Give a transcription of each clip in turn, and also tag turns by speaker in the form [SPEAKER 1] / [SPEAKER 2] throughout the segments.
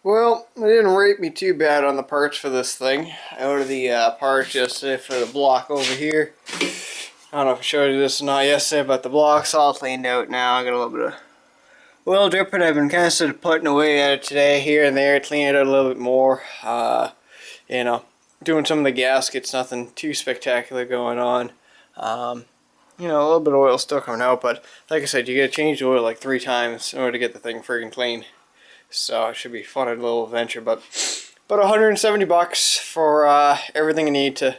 [SPEAKER 1] Well, they didn't rate me too bad on the parts for this thing. I ordered the parts yesterday for the block over here. I don't know if I showed you this or not yesterday, but the block's all cleaned out now. I got a little bit of oil dripping. I've been kind of sort of putting away at it today, here and there, cleaning it out a little bit more. You know, doing some of the gaskets, nothing too spectacular going on. You know, a little bit of oil still coming out, but like I said, you gotta change the oil like 3 times in order to get the thing friggin' clean. So it should be a fun little adventure, but about 170 bucks for everything you need to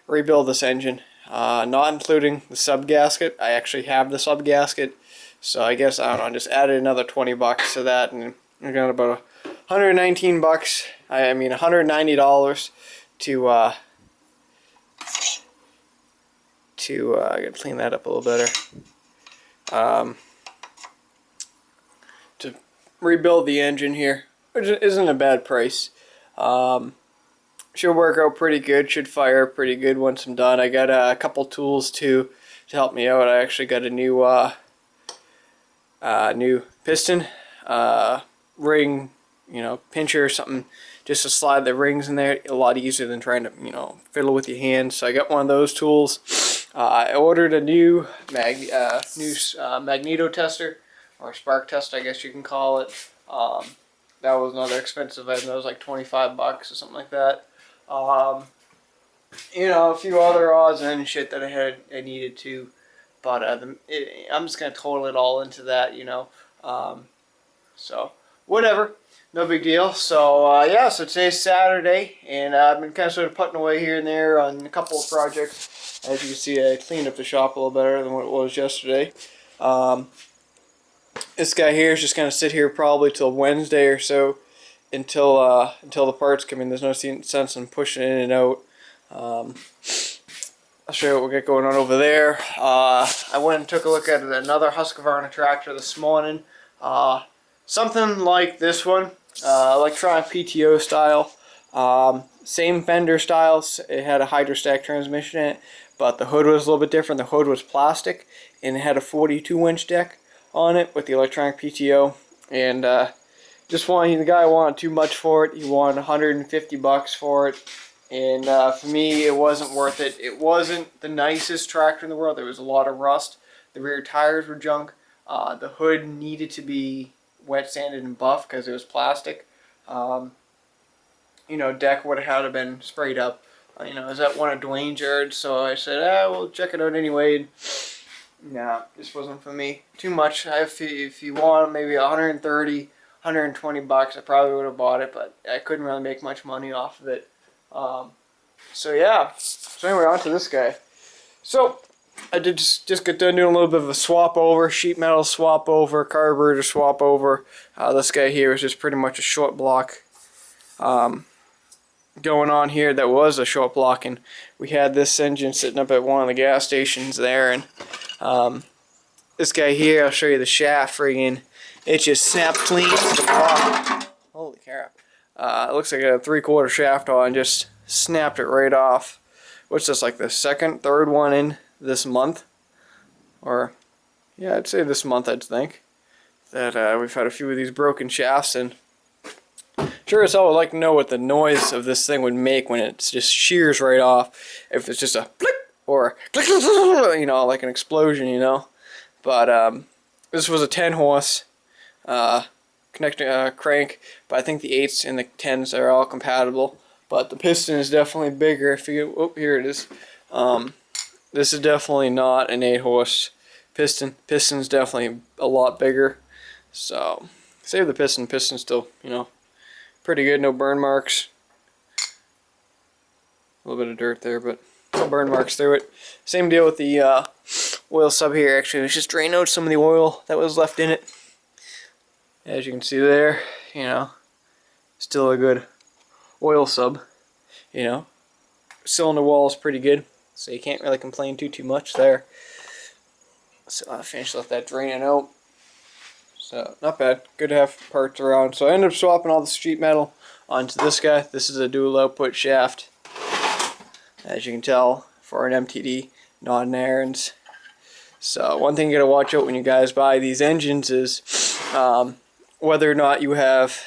[SPEAKER 1] rebuild this engine, not including the sub gasket. I actually have the sub gasket, so I guess, I don't know, just added another 20 bucks to that, and I got about 119 bucks. I mean $190 to I gotta clean that up a little better. To rebuild the engine here, which isn't a bad price. Should work out pretty good, should fire pretty good once I'm done. I got a couple tools to help me out. I actually got a new piston ring, you know, pincher or something, just to slide the rings in there. A lot easier than trying to, you know, fiddle with your hands. So I got one of those tools. I ordered a new magneto tester, or spark test, I guess you can call it. That was another expensive item. That was like 25 bucks or something like that. You know, a few other odds and shit that I needed to, but I'm just gonna total it all into that, you know. So whatever, no big deal. So yeah, so today's Saturday, and I've been kind of sort of putting away here and there on a couple of projects. As you can see, I cleaned up the shop a little better than what it was yesterday. This guy here is just gonna sit here probably till Wednesday or so, until the parts come in. There's no sense in pushing in and out. I'll show you what we got going on over there. I went and took a look at another Husqvarna tractor this morning. Something like this one, electronic PTO style. Same fender styles. It had a hydrostack transmission in it, but the hood was a little bit different. The hood was plastic, and it had a 42-inch deck on it with the electronic PTO. And the guy wanted too much for it. He wanted 150 bucks for it. And for me, it wasn't worth it. It wasn't the nicest tractor in the world. There was a lot of rust. The rear tires were junk. The hood needed to be wet sanded and buffed because it was plastic. You know, deck would have had to been sprayed up. You know, I was at one of Dwayne's yards, so I said, we'll check it out anyway. Nah, this wasn't for me. Too much. If you want maybe 130, 120 bucks, I probably would have bought it, but I couldn't really make much money off of it. So yeah. So anyway, on to this guy. So I did just get done doing a little bit of a swap over, sheet metal swap over, carburetor swap over. This guy here is just pretty much a short block going on here. That was a short block, and we had this engine sitting up at one of the gas stations there, and this guy here, I'll show you the shaft. Friggin', it just snapped clean to the block. Holy crap! It looks like a 3/4 shaft on, just snapped it right off. What's this, like the second, third one in this month? Or yeah, I'd say this month. I'd think that we've had a few of these broken shafts, and sure as hell would like to know what the noise of this thing would make when it just shears right off. If it's just a click or click, you know, like an explosion, you know. But this was a 10 horse connecting crank, but I think the 8s and the 10s are all compatible. But the piston is definitely bigger. If you go, oh, here it is. This is definitely not an 8 horse piston. Piston's definitely a lot bigger. So save the piston. Piston's still, you know, pretty good. No burn marks. A little bit of dirt there, but no burn marks through it. Same deal with the oil sub here. Actually, let's just drain out some of the oil that was left in it. As you can see there, you know, still a good oil sub. You know, cylinder wall is pretty good, so you can't really complain too much there. So I finished let that draining out. So not bad. Good to have parts around. So I ended up swapping all the sheet metal onto this guy. This is a dual output shaft, as you can tell, for an MTD, not an Aaron's. So one thing you gotta watch out when you guys buy these engines is whether or not you have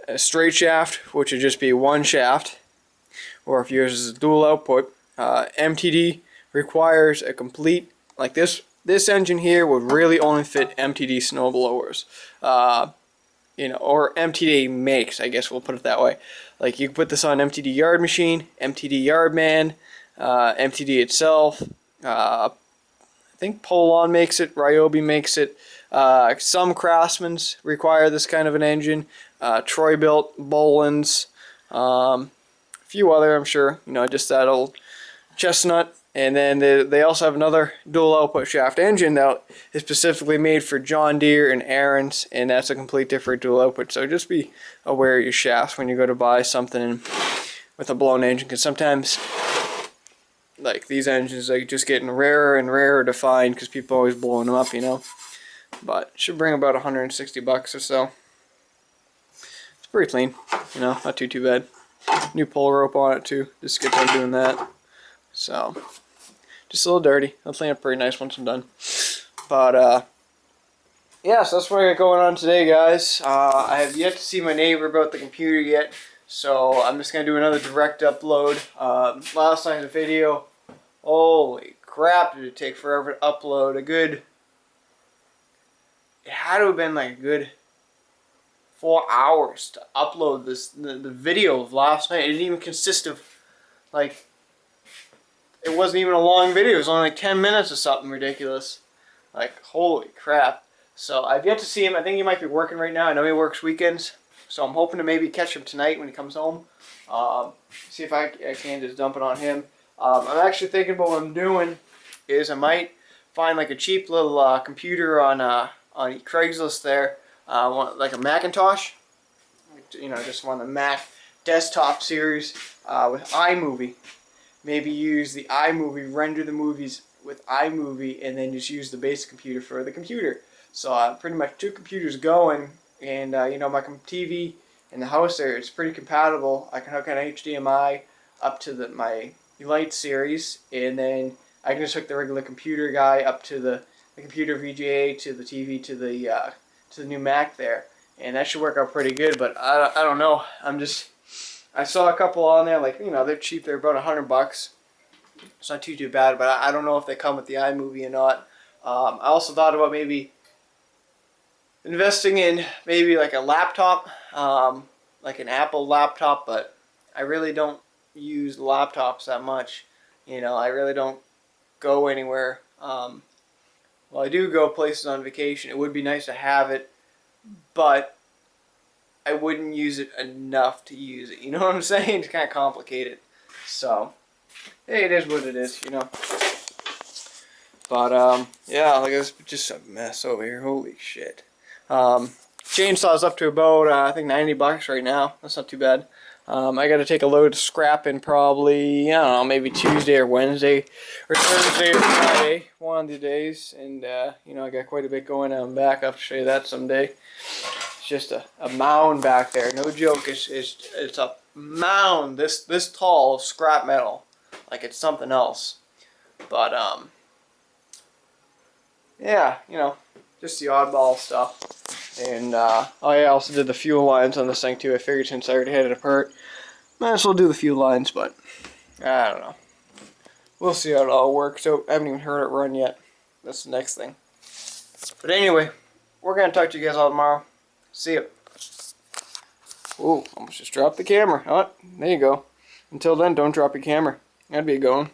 [SPEAKER 1] a straight shaft, which would just be one shaft, or if yours is a dual output. MTD requires a complete, like this engine here would really only fit MTD snowblowers. You know, or MTD makes, I guess we'll put it that way. Like you can put this on MTD Yard Machine, MTD Yardman, MTD itself. I think Polon makes it, Ryobi makes it. Some Craftsmans require this kind of an engine. Troy-Bilt, Bohlins, a few other, I'm sure. You know, just that old Chestnut. And then they also have another dual output shaft engine that is specifically made for John Deere and Ariens, and that's a complete different dual output. So just be aware of your shafts when you go to buy something with a blown engine, because sometimes like these engines are just getting rarer and rarer to find because people are always blowing them up, you know. But it should bring about $160 or so. It's pretty clean, you know, not too bad. New pull rope on it too, just get done doing that. So just a little dirty. I'll clean up pretty nice once I'm done. But yeah, so that's what I got going on today, guys. I have yet to see my neighbor about the computer yet, so I'm just gonna do another direct upload. Last night's video, holy crap, did it take forever to upload? It had to have been like a good 4 hours to upload the video of last night. It didn't even consist of like. It wasn't even a long video. It was only like 10 minutes or something ridiculous. Like, holy crap. So, I've yet to see him. I think he might be working right now. I know he works weekends. So, I'm hoping to maybe catch him tonight when he comes home. See if I can just dump it on him. I'm actually thinking about what I'm doing is I might find like a cheap little computer on Craigslist there. Like a Macintosh. You know, just one of the Mac desktop series with iMovie. Maybe use the iMovie, render the movies with iMovie, and then just use the basic computer for the computer. So pretty much 2 computers going, and you know, my TV in the house there, it's pretty compatible. I can hook an HDMI up to my Elite series, and then I can just hook the regular computer guy up to the computer VGA, to the TV, to the new Mac there, and that should work out pretty good. But I don't know. I saw a couple on there, like, you know, they're cheap. They're about $100. It's not too bad, but I don't know if they come with the iMovie or not. I also thought about maybe investing in maybe like a laptop, like an Apple laptop, but I really don't use laptops that much. You know, I really don't go anywhere. Well, I do go places on vacation. It would be nice to have it, but I wouldn't use it enough to use it. You know what I'm saying? It's kind of complicated. So, hey, it is what it is, you know. But, yeah, like it's just a mess over here. Holy shit. Chainsaw's up to about, I think, $90 right now. That's not too bad. I got to take a load of scrap in probably, I don't know, maybe Tuesday or Wednesday or Thursday or Friday, one of the days. And, you know, I got quite a bit going on back. I'll have to show you that someday. It's just a mound back there. No joke. It's a mound this tall of scrap metal. Like it's something else. But, yeah, you know, just the oddball stuff. And, oh yeah, I also did the fuel lines on this thing too. I figured since I already had it apart, might as well do the fuel lines, but I don't know. We'll see how it all works. So I haven't even heard it run yet. That's the next thing. But anyway, we're going to talk to you guys all tomorrow. See ya. Ooh, almost just dropped the camera. Oh, there you go. Until then, don't drop your camera. That'd be a going.